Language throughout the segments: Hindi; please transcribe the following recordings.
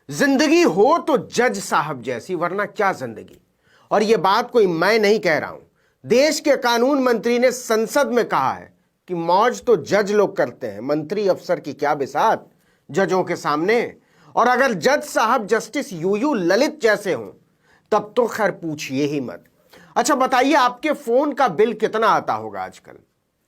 जिंदगी हो तो जज साहब जैसी, वरना क्या जिंदगी। और यह बात कोई मैं नहीं कह रहा हूं, देश के कानून मंत्री ने संसद में कहा है कि मौज तो जज लोग करते हैं, मंत्री अफसर की क्या बिसात जजों के सामने। और अगर जज साहब जस्टिस यूयू ललित जैसे हों तब तो खैर पूछिए ही मत। अच्छा बताइए, आपके फोन का बिल कितना आता होगा आजकल?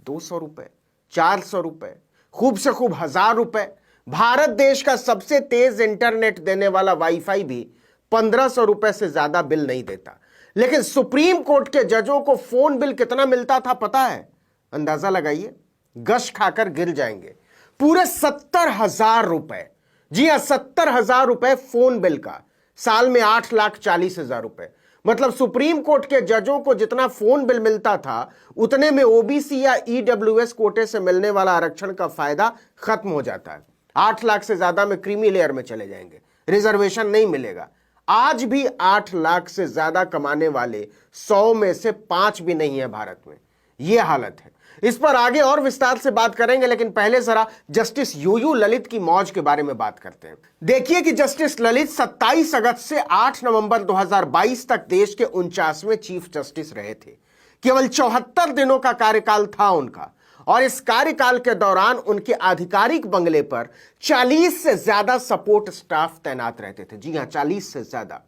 200 रुपए, 400 रुपए, खूब से खूब 1000 रुपए। भारत देश का सबसे तेज इंटरनेट देने वाला वाईफाई भी 1500 रुपए से ज्यादा बिल नहीं देता। लेकिन सुप्रीम कोर्ट के जजों को फोन बिल कितना मिलता था पता है? अंदाजा लगाइए, गश खाकर गिर जाएंगे। पूरे 70,000 रुपए। जी हां, 70,000 रुपए फोन बिल का। साल में 8,40,000 रुपए। मतलब सुप्रीम कोर्ट के जजों को जितना फोन बिल मिलता था उतने में ओबीसी या ईडब्ल्यूएस कोटे से मिलने वाला आरक्षण का फायदा खत्म हो जाता है। 8 लाख से ज्यादा में क्रीमी लेयर में चले जाएंगे, रिजर्वेशन नहीं मिलेगा। आज भी 8 लाख से ज्यादा कमाने वाले 100 में से 5 भी नहीं है भारत में। यह हालत है। इस पर आगे और विस्तार से बात करेंगे, लेकिन पहले जरा जस्टिस यूयू ललित की मौज के बारे में बात करते हैं। देखिए कि जस्टिस ललित 27 अगस्त से 8 नवंबर 2022 तक देश के 49वें चीफ जस्टिस रहे थे। केवल 74 दिनों का कार्यकाल था उनका, और इस कार्यकाल के दौरान उनके आधिकारिक बंगले पर 40 से ज्यादा सपोर्ट स्टाफ तैनात रहते थे। जी हां, 40 से ज्यादा।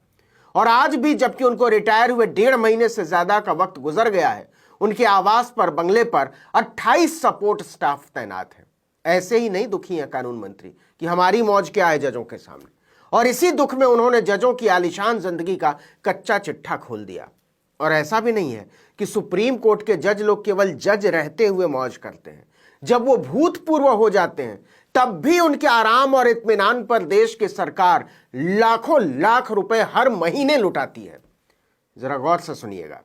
और आज भी, जबकि उनको रिटायर हुए 1.5 महीने से ज्यादा का वक्त गुजर गया है, उनके आवास पर, बंगले पर 28 सपोर्ट स्टाफ तैनात है। ऐसे ही नहीं दुखी है कानून मंत्री कि हमारी मौज क्या है जजों के सामने। और इसी दुख में उन्होंने जजों की आलीशान जिंदगी का कच्चा चिट्ठा खोल दिया। और ऐसा भी नहीं है कि सुप्रीम कोर्ट के जज लोग केवल जज रहते हुए मौज करते हैं। जब वो भूतपूर्व हो जाते हैं तब भी उनके आराम और इत्मीनान पर देश की सरकार लाखों लाख रुपए हर महीने लुटाती है। जरा गौर से सुनिएगा,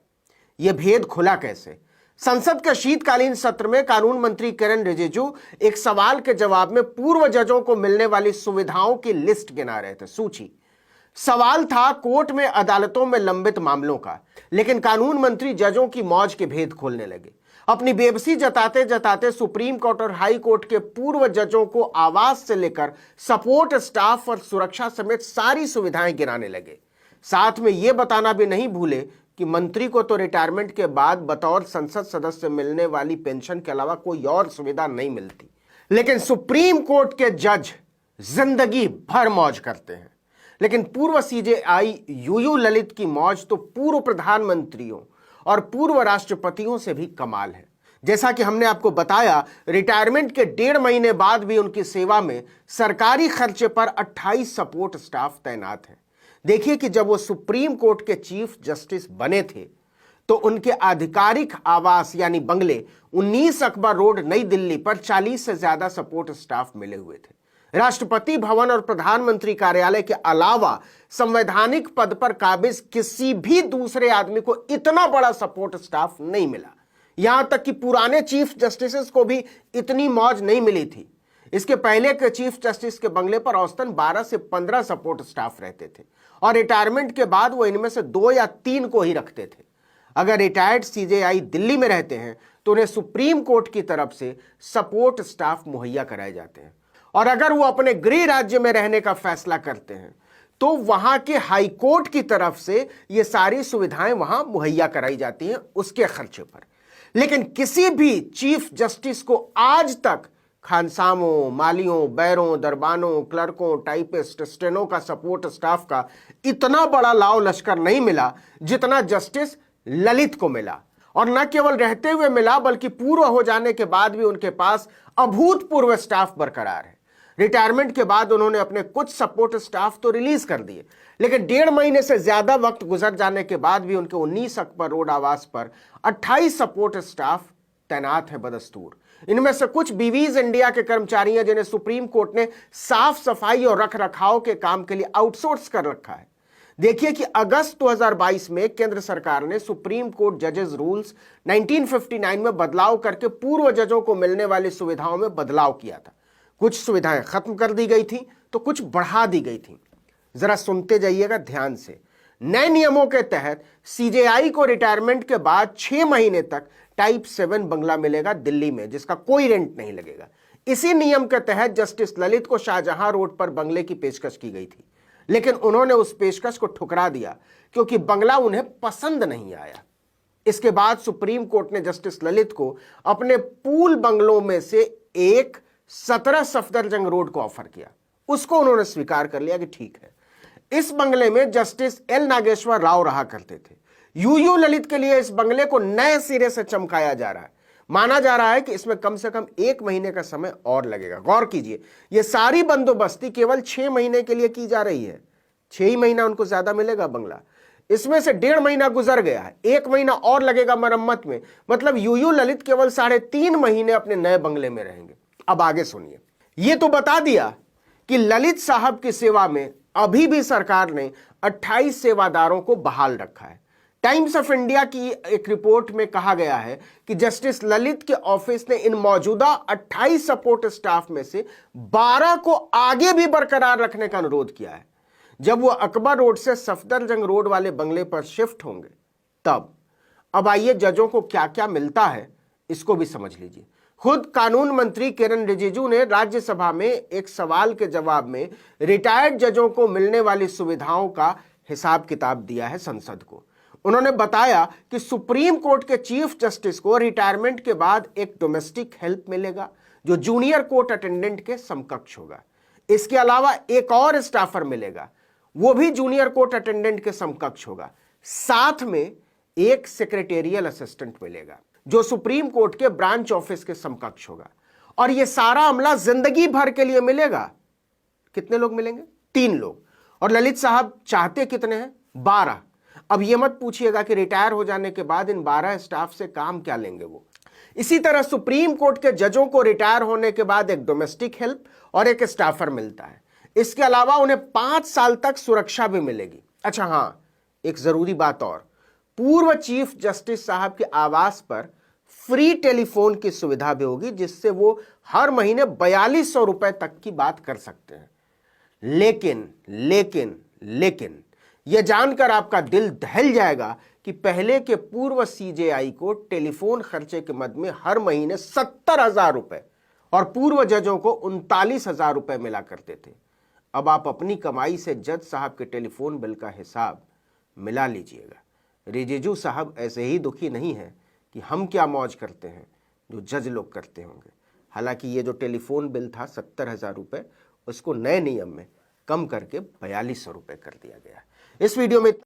यह भेद खुला कैसे। संसद के शीतकालीन सत्र में कानून मंत्री किरेन रिजिजू एक सवाल के जवाब में पूर्व जजों को मिलने वाली सुविधाओं की लिस्ट गिना रहे थे, सूची। सवाल था कोर्ट में, अदालतों में लंबित मामलों का। लेकिन कानून मंत्री जजों की मौज के भेद खोलने लगे। अपनी बेबसी जताते जताते सुप्रीम कोर्ट और हाई कोर्ट के पूर्व जजों को आवास से लेकर सपोर्ट स्टाफ और सुरक्षा समेत सारी सुविधाएं गिनाने लगे। साथ में यह बताना भी नहीं भूले कि मंत्री को तो रिटायरमेंट के बाद बतौर संसद सदस्य मिलने वाली पेंशन के अलावा कोई और सुविधा नहीं मिलती। लेकिन सुप्रीम कोर्ट के जज जिंदगी भर मौज करते हैं। लेकिन पूर्व सीजेआई यूयू ललित की मौज तो पूर्व प्रधानमंत्रियों और पूर्व राष्ट्रपतियों से भी कमाल है। जैसा कि हमने आपको बताया, रिटायरमेंट के 1.5 महीने बाद भी उनकी सेवा में सरकारी खर्चे पर 28 सपोर्ट स्टाफ तैनात हैं। देखिए कि जब वो सुप्रीम कोर्ट के चीफ जस्टिस बने थे तो उनके आधिकारिक आवास यानी बंगले 19 अकबर रोड, नई दिल्ली पर 40 से ज्यादा सपोर्ट स्टाफ मिले हुए थे। राष्ट्रपति भवन और प्रधानमंत्री कार्यालय के अलावा संवैधानिक पद पर काबिज किसी भी दूसरे आदमी को इतना बड़ा सपोर्ट स्टाफ नहीं मिला। यहां तक कि पुराने चीफ जस्टिस को भी इतनी मौज नहीं मिली थी। इसके पहले के चीफ जस्टिस के बंगले पर औसतन 12 से 15 सपोर्ट स्टाफ रहते थे, और रिटायरमेंट के बाद वो इनमें से 2 या 3 को ही रखते थे। अगर रिटायर्ड सीजेआई दिल्ली में रहते हैं तो उन्हें सुप्रीम कोर्ट की तरफ से सपोर्ट स्टाफ मुहैया कराए जाते हैं। और अगर वो अपने गृह राज्य में रहने का फैसला करते हैं तो वहां के हाई कोर्ट की तरफ से ये सारी सुविधाएं वहां मुहैया कराई जाती हैं उसके खर्चे पर। लेकिन किसी भी चीफ जस्टिस को आज तक खानसामों, मालियों, बैरों, दरबानों, क्लर्कों, टाइपिस्ट, स्टेनो का सपोर्ट स्टाफ का इतना बड़ा लाव लश्कर नहीं मिला जितना जस्टिस ललित को मिला। और न केवल रहते हुए मिला बल्कि पूर्व हो जाने के बाद भी उनके पास अभूतपूर्व स्टाफ बरकरार है। रिटायरमेंट के बाद उन्होंने अपने कुछ सपोर्ट स्टाफ तो रिलीज कर दिए, लेकिन 1.5 महीने से ज्यादा वक्त गुजर जाने के बाद भी उनके 19 अकबर रोड आवास पर 28 सपोर्ट स्टाफ तैनात है बदस्तूर। इनमें से कुछ बीवीज इंडिया के कर्मचारी हैं जिन्हें सुप्रीम कोर्ट ने साफ सफाई और रख रखाव के काम के लिए आउटसोर्स कर रखा है। देखिए कि अगस्त 2022 में केंद्र सरकार ने सुप्रीम कोर्ट जजेस रूल्स 1959 में बदलाव करके पूर्व जजों को मिलने वाली सुविधाओं में बदलाव किया था। कुछ सुविधाएं खत्म कर दी गई थी तो कुछ बढ़ा दी गई थी। जरा सुनते जाइएगा ध्यान से। नए नियमों के तहत सीजेआई को रिटायरमेंट के बाद 6 महीने तक टाइप 7 बंगला मिलेगा दिल्ली में, जिसका कोई रेंट नहीं लगेगा। इसी नियम के तहत जस्टिस ललित को शाहजहां रोड पर बंगले की पेशकश की गई थी। लेकिन उन्होंने उस पेशकश को ठुकरा दिया क्योंकि बंगला उन्हें पसंद नहीं आया। इसके बाद सुप्रीम कोर्ट ने जस्टिस ललित को अपने पूल बंगलों में से एक 17 सफदरजंग रोड को ऑफर किया। उसको उन्होंने स्वीकार कर लिया कि ठीक है। इस बंगले में जस्टिस एल नागेश्वर राव रहा करते थे। यूयू ललित के लिए इस बंगले को नए सिरे से चमकाया जा रहा है। माना जा रहा है कि इसमें कम से कम 1 महीने का समय और लगेगा। गौर कीजिए, यह सारी बंदोबस्ती केवल 6 महीने के लिए की जा रही है। 6 ही महीना उनको ज्यादा मिलेगा बंगला। इसमें से 1.5 महीना गुजर गया है, 1 महीना और लगेगा मरम्मत में। मतलब यूयू ललित केवल 3.5 महीने अपने नए बंगले में रहेंगे। अब आगे सुनिए। यह तो बता दिया कि ललित साहब की सेवा में अभी भी सरकार ने 28 सेवादारों को बहाल रखा है। टाइम्स ऑफ इंडिया की एक रिपोर्ट में कहा गया है कि जस्टिस ललित के ऑफिस ने इन मौजूदा 28 सपोर्ट स्टाफ में से 12 को आगे भी बरकरार रखने का अनुरोध किया है। जब वो अकबर रोड से सफदरजंग रोड वाले बंगले पर शिफ्ट होंगे तब। अब आइए जजों को क्या क्या मिलता है इसको भी समझ लीजिए। खुद कानून मंत्री किरण रिजिजू ने राज्यसभा में एक सवाल के जवाब में रिटायर्ड जजों को मिलने वाली सुविधाओं का हिसाब किताब दिया है संसद को। उन्होंने बताया कि सुप्रीम कोर्ट के चीफ जस्टिस को रिटायरमेंट के बाद एक डोमेस्टिक हेल्प मिलेगा जो जूनियर कोर्ट अटेंडेंट के समकक्ष होगा। इसके अलावा एक और स्टाफर मिलेगा, वो भी जूनियर कोर्ट अटेंडेंट के समकक्ष होगा। साथ में एक सेक्रेटेरियल असिस्टेंट मिलेगा जो सुप्रीम कोर्ट के ब्रांच ऑफिस के समकक्ष होगा। और यह सारा अमला जिंदगी भर के लिए मिलेगा। कितने लोग मिलेंगे? 3 लोग। और ललित साहब चाहते कितने हैं? 12। अब यह मत पूछिएगा कि रिटायर हो जाने के बाद इन 12 स्टाफ से काम क्या लेंगे वो। इसी तरह सुप्रीम कोर्ट के जजों को रिटायर होने के बाद एक डोमेस्टिक हेल्प और एक स्टाफर मिलता है। इसके अलावा उन्हें 5 साल तक सुरक्षा भी मिलेगी। अच्छा हां, एक जरूरी बात और, पूर्व चीफ जस्टिस साहब के आवास पर फ्री टेलीफोन की सुविधा भी होगी जिससे वो हर महीने 4200 रुपए तक की बात कर सकते हैं। लेकिन लेकिन लेकिन यह जानकर आपका दिल दहल जाएगा कि पहले के पूर्व सीजेआई को टेलीफोन खर्चे के मद में हर महीने 70,000 रुपए और पूर्व जजों को 39,000 रुपए मिला करते थे। अब आप अपनी कमाई से जज साहब के टेलीफोन बिल का हिसाब मिला लीजिएगा। रिजिजू साहब ऐसे ही दुखी नहीं है कि हम क्या मौज करते हैं जो जज लोग करते होंगे। हालांकि ये जो टेलीफोन बिल था 70,000 रुपए, उसको नए नियम में कम करके 4200 रुपए कर दिया गया। इस वीडियो में